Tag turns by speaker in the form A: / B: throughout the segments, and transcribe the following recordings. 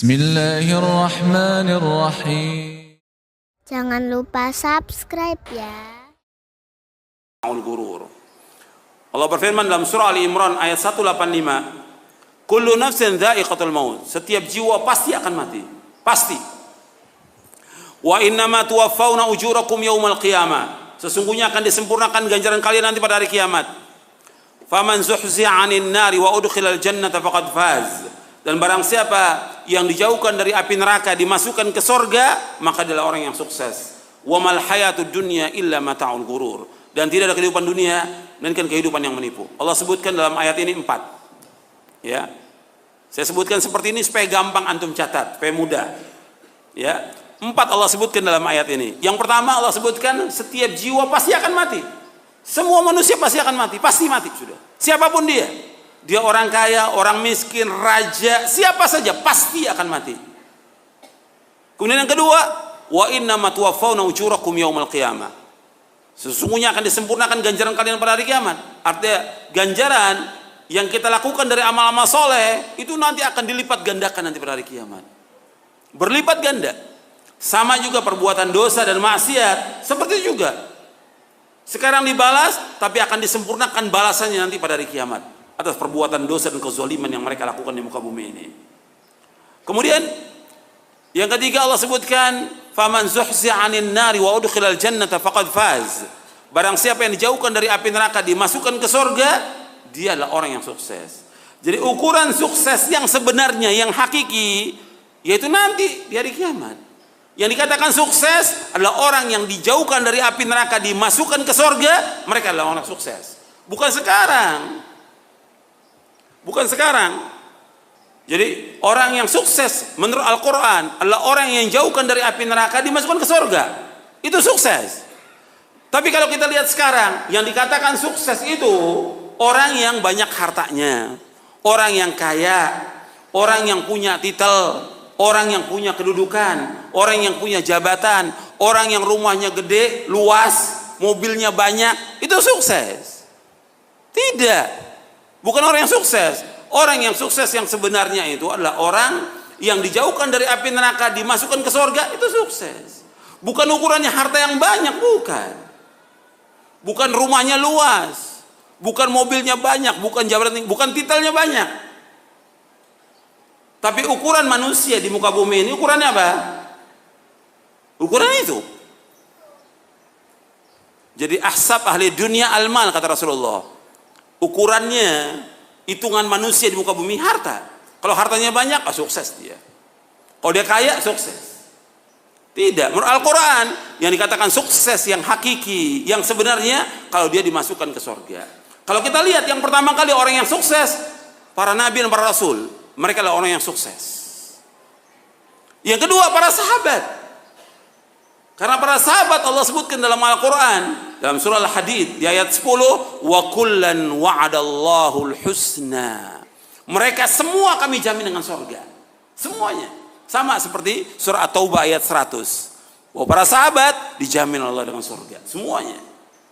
A: Bismillahirrahmanirrahim.
B: Jangan lupa subscribe ya.
C: Allah berfirman dalam surah Ali Imran ayat 185, kullu nafsin dha'iqatul maut, setiap jiwa pasti akan mati, pasti. Wa innama tuwaffawna ujurakum yaumal qiyamah, sesungguhnya akan disempurnakan ganjaran kalian nanti pada hari kiamat. Faman zuhzi'a 'anil nari wa udkhilal jannata faqad faz, dan barang siapa yang dijauhkan dari api neraka dimasukkan ke surga, maka adalah orang yang sukses. Wa mal hayatud dunya illa mata'ul ghurur, dan tidak ada kehidupan dunia melainkan kehidupan yang menipu. Allah sebutkan dalam ayat ini 4. Ya. Saya sebutkan seperti ini supaya gampang antum catat, supaya mudah. Ya. 4 Allah sebutkan dalam ayat ini. Yang pertama Allah sebutkan setiap jiwa pasti akan mati. Semua manusia pasti akan mati, pasti mati sudah. Siapapun dia. Dia orang kaya, orang miskin, raja, siapa saja pasti akan mati. Kemudian yang kedua, wa innama tuwaffawna ujurakum yaumal qiyamah, sesungguhnya akan disempurnakan ganjaran kalian pada hari kiamat. Artinya ganjaran yang kita lakukan dari amal-amal soleh itu nanti akan dilipat gandakan nanti pada hari kiamat, berlipat ganda. Sama juga perbuatan dosa dan maksiat, seperti itu juga. Sekarang dibalas, tapi akan disempurnakan balasannya nanti pada hari kiamat atas perbuatan dosa dan kezaliman yang mereka lakukan di muka bumi ini. Kemudian yang ketiga Allah sebutkan, faman zuhzi'a 'anil nari wa udkhilal jannata faqad faz, barang siapa yang dijauhkan dari api neraka dimasukkan ke surga, dia adalah orang yang sukses. Jadi ukuran sukses yang sebenarnya, yang hakiki, yaitu nanti di hari kiamat. Yang dikatakan sukses adalah orang yang dijauhkan dari api neraka dimasukkan ke surga, mereka adalah orang sukses. Bukan sekarang. Bukan sekarang. Jadi orang yang sukses menurut Al-Quran adalah orang yang jauhkan dari api neraka dimasukkan ke surga. Itu sukses. Tapi kalau kita lihat sekarang, yang dikatakan sukses itu orang yang banyak hartanya, orang yang kaya, orang yang punya titel, orang yang punya kedudukan, orang yang punya jabatan, orang yang rumahnya gede, luas, mobilnya banyak, itu sukses. Tidak. Bukan orang yang sukses. Orang yang sukses yang sebenarnya itu adalah orang yang dijauhkan dari api neraka dimasukkan ke surga, itu sukses. Bukan ukurannya harta yang banyak, bukan. Bukan rumahnya luas, bukan mobilnya banyak, bukan jabatan, bukan titelnya banyak. Tapi ukuran manusia di muka bumi ini ukurannya apa? Ukuran itu. Jadi ahsab ahli dunia al-mal, kata Rasulullah. Ukurannya, hitungan manusia di muka bumi harta. Kalau hartanya banyak, sukses dia. Kalau dia kaya, sukses. Tidak. Menurut Al-Quran, yang dikatakan sukses yang hakiki, yang sebenarnya, kalau dia dimasukkan ke surga. Kalau kita lihat yang pertama kali orang yang sukses, para nabi dan para rasul, mereka adalah orang yang sukses. Yang kedua, para sahabat. Karena para sahabat Allah sebutkan dalam Al-Quran, dalam surah Al-Hadid di ayat 10, wa kullan wa'adallahu al-husna, mereka semua kami jamin dengan surga. Semuanya sama seperti surah At-Taubah ayat 100, bahwa para sahabat dijamin Allah dengan surga semuanya.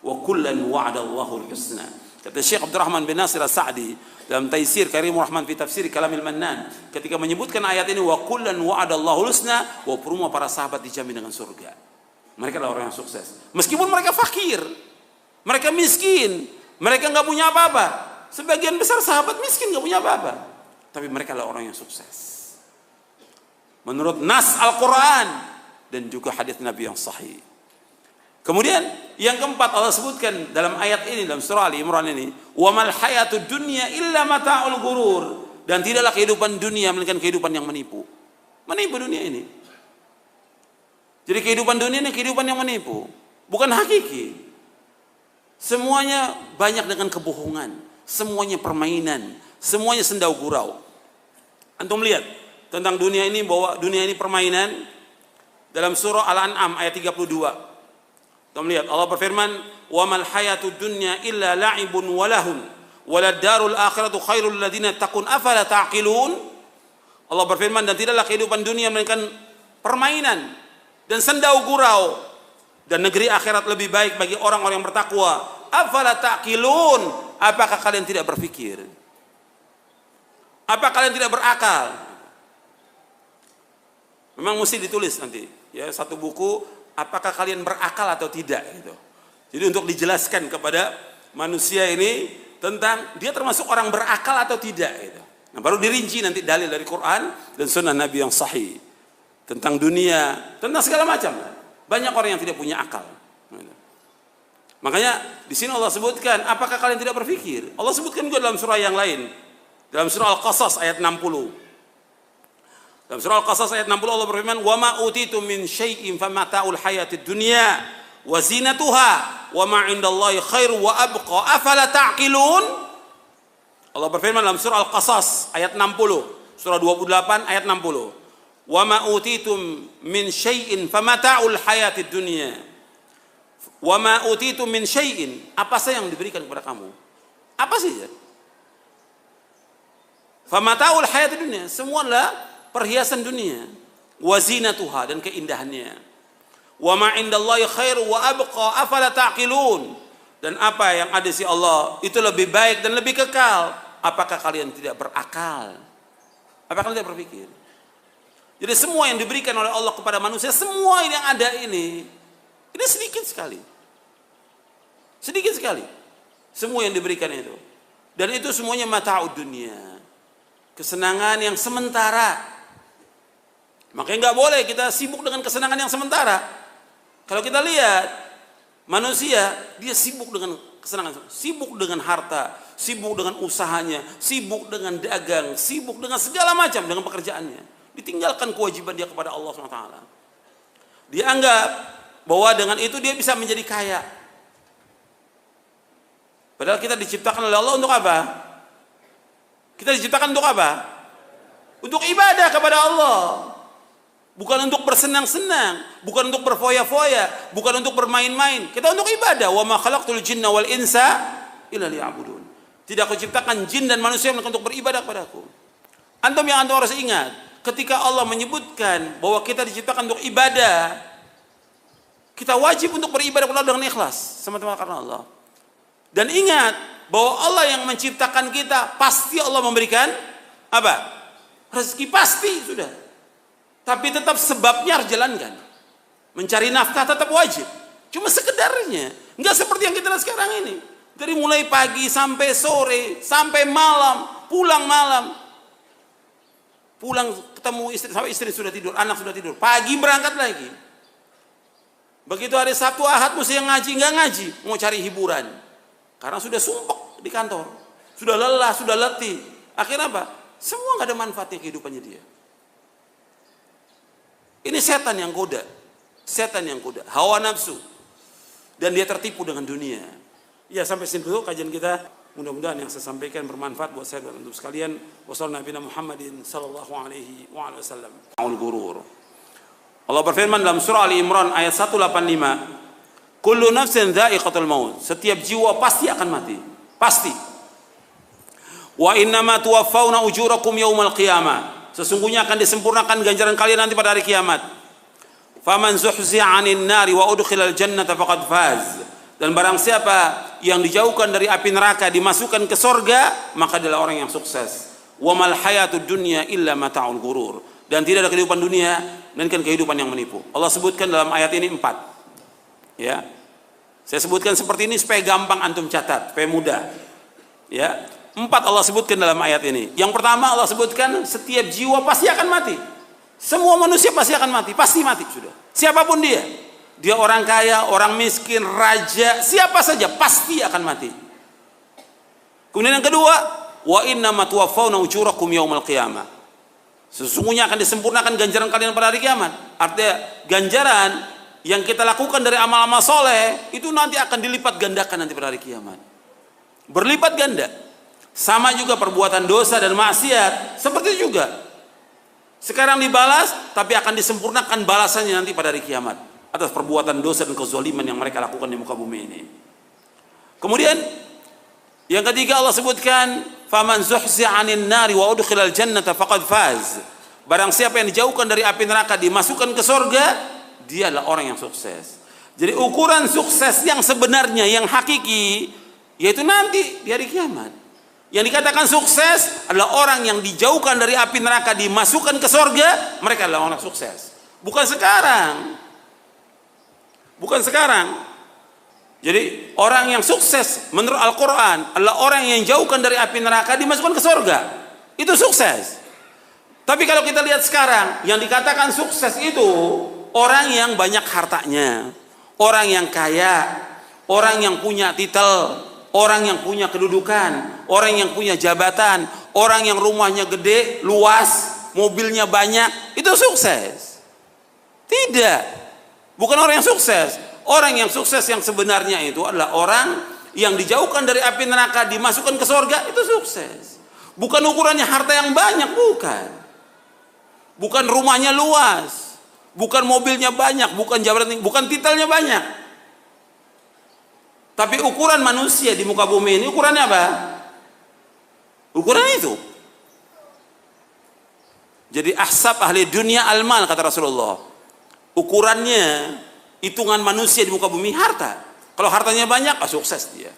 C: Wa kullan wa'adallahu al-husna. Kata Syekh Abdurrahman bin Nasir As-Sa'di dalam Taisir Karimur Rahman fi Tafsir Kalamil Mannan, ketika menyebutkan ayat ini, wa kullan wa'adallahu al-husna, bahwa semua para sahabat dijamin dengan surga. Mereka adalah orang yang sukses. Meskipun mereka fakir, mereka miskin, mereka nggak punya apa-apa. Sebagian besar sahabat miskin nggak punya apa-apa, tapi mereka adalah orang yang sukses. Menurut nas Al-Quran dan juga hadits Nabi yang sahih. Kemudian yang keempat Allah sebutkan dalam ayat ini, dalam surah Ali Imran ini, wa mal hayatud dunya illa mata'ul ghurur, dan tidaklah kehidupan dunia melainkan kehidupan yang menipu. Menipu dunia ini. Jadi kehidupan dunia ini kehidupan yang menipu, bukan hakiki. Semuanya banyak dengan kebohongan, semuanya permainan, semuanya sendau gurau. Antum lihat tentang dunia ini, bahwa dunia ini permainan dalam surah Al-An'am ayat 32. Antum lihat Allah berfirman, wa mal hayatud dunya illa la'ibun wa lahun walad darul akhiratu khairul ladzina taqun afala taqilun. Allah berfirman, dan tidaklah kehidupan dunia melainkan permainan dan sendau gurau, dan negeri akhirat lebih baik bagi orang-orang yang bertakwa. Afala taqilun, apakah kalian tidak berpikir? Apa kalian tidak berakal? Memang mesti ditulis nanti, ya, satu buku, apakah kalian berakal atau tidak gitu. Jadi untuk dijelaskan kepada manusia ini tentang dia termasuk orang berakal atau tidak gitu. Nah, baru dirinci nanti dalil dari Quran dan sunnah Nabi yang sahih tentang dunia, tentang segala macam. Banyak orang yang tidak punya akal. Makanya di sini Allah sebutkan, apakah kalian tidak berpikir? Allah sebutkan juga dalam surah yang lain. Dalam surah Al-Qasas ayat 60. Dalam surah Al-Qasas ayat 60 Allah berfirman, "Wa ma utitu min syai'in famata'ul hayatid dunya wa zinatuha wa ma 'indallahi khairu wa abqa afala ta'qilun." Allah berfirman dalam surah Al-Qasas ayat 60, surah 28 ayat 60. "Wa ma utitum min syai'in famata'ul hayatid dunya." Wa ma utitum min syai'in, apa saja yang diberikan kepada kamu? Apa saja? Famata'ul hayatid dunya, semua adalah perhiasan dunia, wa zinatuha, dan keindahannya. Wa ma indallahi khairu wa abqa afala ta'qilun, dan apa yang ada di Allah itu lebih baik dan lebih kekal. Apakah kalian tidak berakal? Apakah kalian tidak berpikir? Jadi semua yang diberikan oleh Allah kepada manusia, semua yang ada ini sedikit sekali. Sedikit sekali. Semua yang diberikan itu. Dan itu semuanya mata'ud dunia. Kesenangan yang sementara. Makanya nggak boleh kita sibuk dengan kesenangan yang sementara. Kalau kita lihat manusia, dia sibuk dengan kesenangan, sibuk dengan harta, sibuk dengan usahanya, sibuk dengan dagang, sibuk dengan segala macam dengan pekerjaannya. Ditinggalkan kewajiban dia kepada Allah SWT. Dia anggap bahwa dengan itu dia bisa menjadi kaya. Padahal kita diciptakan oleh Allah untuk apa? Kita diciptakan untuk apa? Untuk ibadah kepada Allah. Bukan untuk bersenang-senang, bukan untuk berfoya-foya, bukan untuk bermain-main. Kita untuk ibadah. Wa ma khalaqtul jinna wal insa illa liya'budun. Tidak aku ciptakan jin dan manusia untuk beribadah kepadaku. Antum yang antum harus ingat, ketika Allah menyebutkan bahwa kita diciptakan untuk ibadah, kita wajib untuk beribadah kepada Allah dengan ikhlas, sama-sama karena Allah. Dan ingat bahwa Allah yang menciptakan kita, pasti Allah memberikan apa? Rezeki, pasti sudah. Tapi tetap sebabnya harus jalankan. Mencari nafkah tetap wajib. Cuma sekedarnya. Enggak seperti yang kita lihat sekarang ini. Dari mulai pagi sampai sore, sampai malam, pulang malam. Pulang ketemu istri, sampai istri sudah tidur, anak sudah tidur. Pagi berangkat lagi. Begitu hari Sabtu Ahad mesti yang ngaji, enggak ngaji. Mau cari hiburan. Karena sudah sumpek di kantor. Sudah lelah, sudah letih. Akhirnya apa? Semua enggak ada manfaatnya kehidupannya dia. Ini setan yang goda. Setan yang goda. Hawa nafsu. Dan dia tertipu dengan dunia. Ya, sampai sini dulu kajian kita. Mudah-mudahan yang saya sampaikan bermanfaat buat saya dan untuk sekalian. Wassallallahu Nabi Muhammadin sallallahu alaihi wa sallam. Al-Ghurur. Allah berfirman dalam surah Ali Imran ayat 185. Kullu nafsin dha'iqatul maut. Setiap jiwa pasti akan mati. Pasti. Wa innama tuwaffawna ujurakum yaumal qiyamah. Sesungguhnya akan disempurnakan ganjaran kalian nanti pada hari kiamat. Faman zuhzi'a 'anil nari wa udkhilal jannata faqad faz. Dan barang siapa yang dijauhkan dari api neraka dimasukkan ke sorga, maka adalah orang yang sukses. Wa mal hayatud dunya illa mata'ul ghurur. Dan tidak ada kehidupan dunia melainkan kehidupan yang menipu. Allah sebutkan dalam ayat ini 4. Ya. Saya sebutkan seperti ini supaya gampang antum catat, supaya mudah. Ya. 4 Allah sebutkan dalam ayat ini. Yang pertama Allah sebutkan setiap jiwa pasti akan mati. Semua manusia pasti akan mati, pasti mati sudah. Siapapun dia. Dia orang kaya, orang miskin, raja, siapa saja pasti akan mati. Kemudian yang kedua, wa innama tuwaffawna ujurakum yaumal qiyamah. Sesungguhnya akan disempurnakan ganjaran kalian pada hari kiamat. Artinya ganjaran yang kita lakukan dari amal-amal soleh itu nanti akan dilipat gandakan nanti pada hari kiamat. Berlipat ganda. Sama juga perbuatan dosa dan maksiat, seperti itu juga. Sekarang dibalas, tapi akan disempurnakan balasannya nanti pada hari kiamat atas perbuatan dosa dan kezaliman yang mereka lakukan di muka bumi ini. Kemudian yang ketiga Allah sebutkan, faman zuhzi'a 'anil nari wa udkhilal jannata faqad faz. Barang siapa yang dijauhkan dari api neraka dimasukkan ke surga, dia adalah orang yang sukses. Jadi ukuran sukses yang sebenarnya, yang hakiki, yaitu nanti di hari kiamat. Yang dikatakan sukses adalah orang yang dijauhkan dari api neraka, dimasukkan ke surga, mereka adalah orang sukses. Bukan sekarang. Bukan sekarang. Jadi orang yang sukses menurut Al-Quran adalah orang yang jauhkan dari api neraka, dimasukkan ke surga. Itu sukses. Tapi kalau kita lihat sekarang, yang dikatakan sukses itu orang yang banyak hartanya, orang yang kaya, orang yang punya titel, orang yang punya kedudukan, orang yang punya jabatan, orang yang rumahnya gede, luas, mobilnya banyak, itu sukses. Tidak. Bukan orang yang sukses. Orang yang sukses yang sebenarnya itu adalah orang yang dijauhkan dari api neraka, dimasukkan ke surga, itu sukses. Bukan ukurannya harta yang banyak, bukan. Bukan rumahnya luas, bukan mobilnya banyak, bukan jabatan, bukan titelnya banyak. Tapi ukuran manusia di muka bumi ini ukurannya apa? Ukuran itu. Jadi ahsab ahli dunia al-mal, kata Rasulullah. Ukurannya, hitungan manusia di muka bumi harta. Kalau hartanya banyak, sukses dia.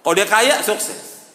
C: Kalau dia kaya, sukses.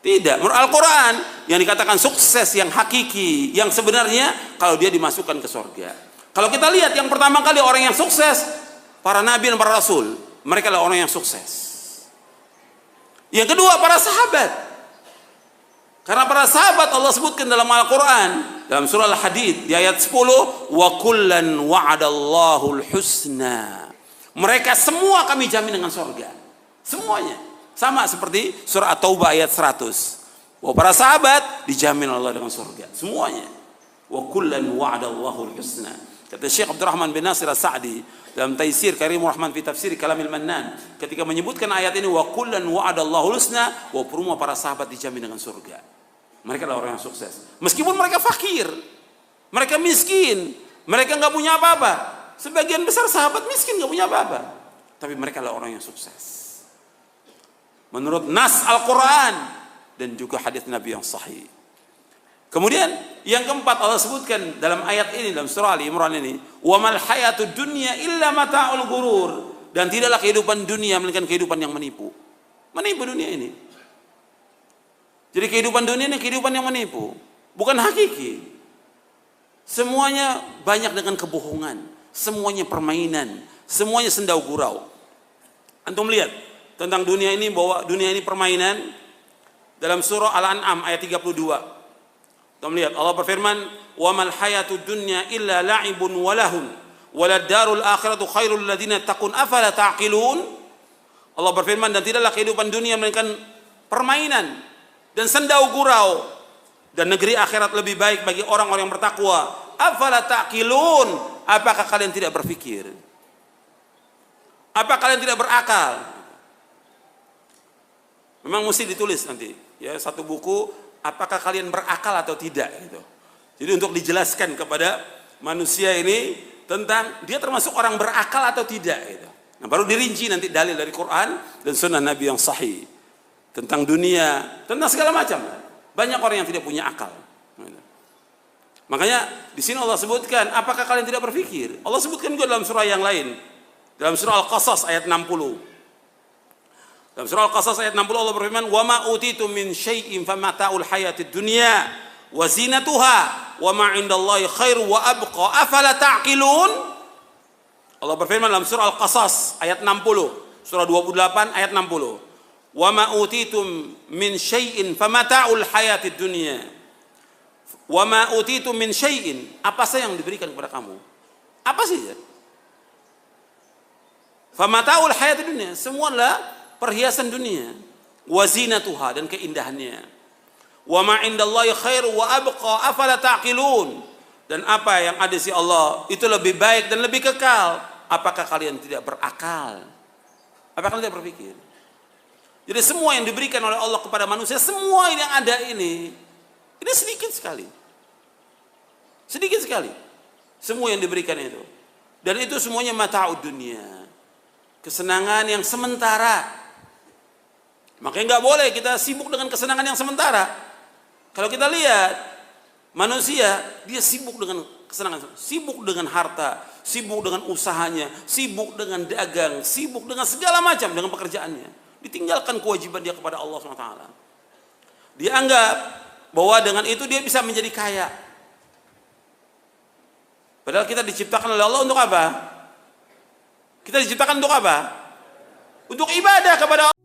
C: Tidak. Menurut Al-Quran, yang dikatakan sukses yang hakiki, yang sebenarnya, kalau dia dimasukkan ke surga. Kalau kita lihat yang pertama kali orang yang sukses, para nabi dan para rasul, mereka adalah orang yang sukses. Yang kedua, para sahabat. Karena para sahabat Allah sebutkan dalam Al-Quran, dalam surah Al-Hadid di ayat 10, wa kullan wa'adallahu al-husna. Mereka semua kami jamin dengan surga. Semuanya. Sama seperti surah At-Taubah ayat 100. Bahwa para sahabat dijamin Allah dengan surga. Semuanya. Wa kullan wa'adallahu al-husna. Kata Syekh Abdurrahman bin Nasir As-Sa'di dalam Taisir Karimur Rahman fi Tafsir Kalamil Mannan, ketika menyebutkan ayat ini wa kullan wa'adallahu al-husna, bahwa semua para sahabat dijamin dengan surga. Mereka adalah orang yang sukses. Meskipun mereka fakir, mereka miskin, mereka nggak punya apa-apa. Sebagian besar sahabat miskin nggak punya apa-apa, tapi mereka adalah orang yang sukses. Menurut nas Al-Quran dan juga hadis Nabi yang sahih. Kemudian yang keempat Allah sebutkan dalam ayat ini, dalam surah Ali Imran ini, wa mal hayatud dunya illa mata'ul ghurur, dan tidaklah kehidupan dunia melainkan kehidupan yang menipu. Menipu dunia ini. Jadi kehidupan dunia ini kehidupan yang menipu, bukan hakiki. Semuanya banyak dengan kebohongan, semuanya permainan, semuanya sendau gurau. Antum lihat tentang dunia ini, bahwa dunia ini permainan dalam surah Al-An'am ayat 32. Antum lihat Allah berfirman, wa mal hayatud dunya illa la'ibun wa lahun walad darul akhiratu khairul ladzina taqun afala ta'qilun. Allah berfirman, dan tidaklah kehidupan dunia melainkan permainan dan sendau gurau, dan negeri akhirat lebih baik bagi orang-orang yang bertakwa. Afala ta'qilun, apakah kalian tidak berpikir? Apa kalian tidak berakal? Memang mesti ditulis nanti, ya, satu buku, apakah kalian berakal atau tidak gitu. Jadi untuk dijelaskan kepada manusia ini tentang dia termasuk orang berakal atau tidak gitu. Nah, baru dirinci nanti dalil dari Quran dan sunnah Nabi yang sahih. Tentang dunia, tentang segala macam. Banyak orang yang tidak punya akal. Makanya di sini Allah sebutkan, apakah kalian tidak berpikir? Allah sebutkan juga dalam surah yang lain. Dalam surah Al-Qasas ayat 60. Dalam surah Al-Qasas ayat 60 Allah berfirman, "Wa ma utitum min syai'in famata'ul hayatid dunya wa zinatuha wa ma 'indallahi khairu wa abqa afala ta'qilun." Allah berfirman dalam surah Al-Qasas ayat 60, surah 28 ayat 60. Wa ma utitum min syai'in famata'ul hayatid dunya. Wa ma utitum min syai'in, apa saja yang diberikan kepada kamu? Apa saja? Famata'ul hayatid dunya, semua adalah perhiasan dunia. Wa zinatuha, dan keindahannya. Wa ma 'indallahi khairu wa abqa afala ta'qilun, dan apa yang ada di Allah itu lebih baik dan lebih kekal. Apakah kalian tidak berakal? Apakah kalian tidak berpikir? Jadi semua yang diberikan oleh Allah kepada manusia, semua yang ada ini sedikit sekali. Sedikit sekali. Semua yang diberikan itu. Dan itu semuanya mata'ud dunia. Kesenangan yang sementara. Makanya nggak boleh kita sibuk dengan kesenangan yang sementara. Kalau kita lihat manusia, dia sibuk dengan kesenangan, sibuk dengan harta, sibuk dengan usahanya, sibuk dengan dagang, sibuk dengan segala macam, dengan pekerjaannya. Ditinggalkan kewajiban dia kepada Allah SWT. Dianggap bahwa dengan itu dia bisa menjadi kaya. Padahal kita diciptakan oleh Allah untuk apa? Kita diciptakan untuk apa? Untuk ibadah kepada Allah.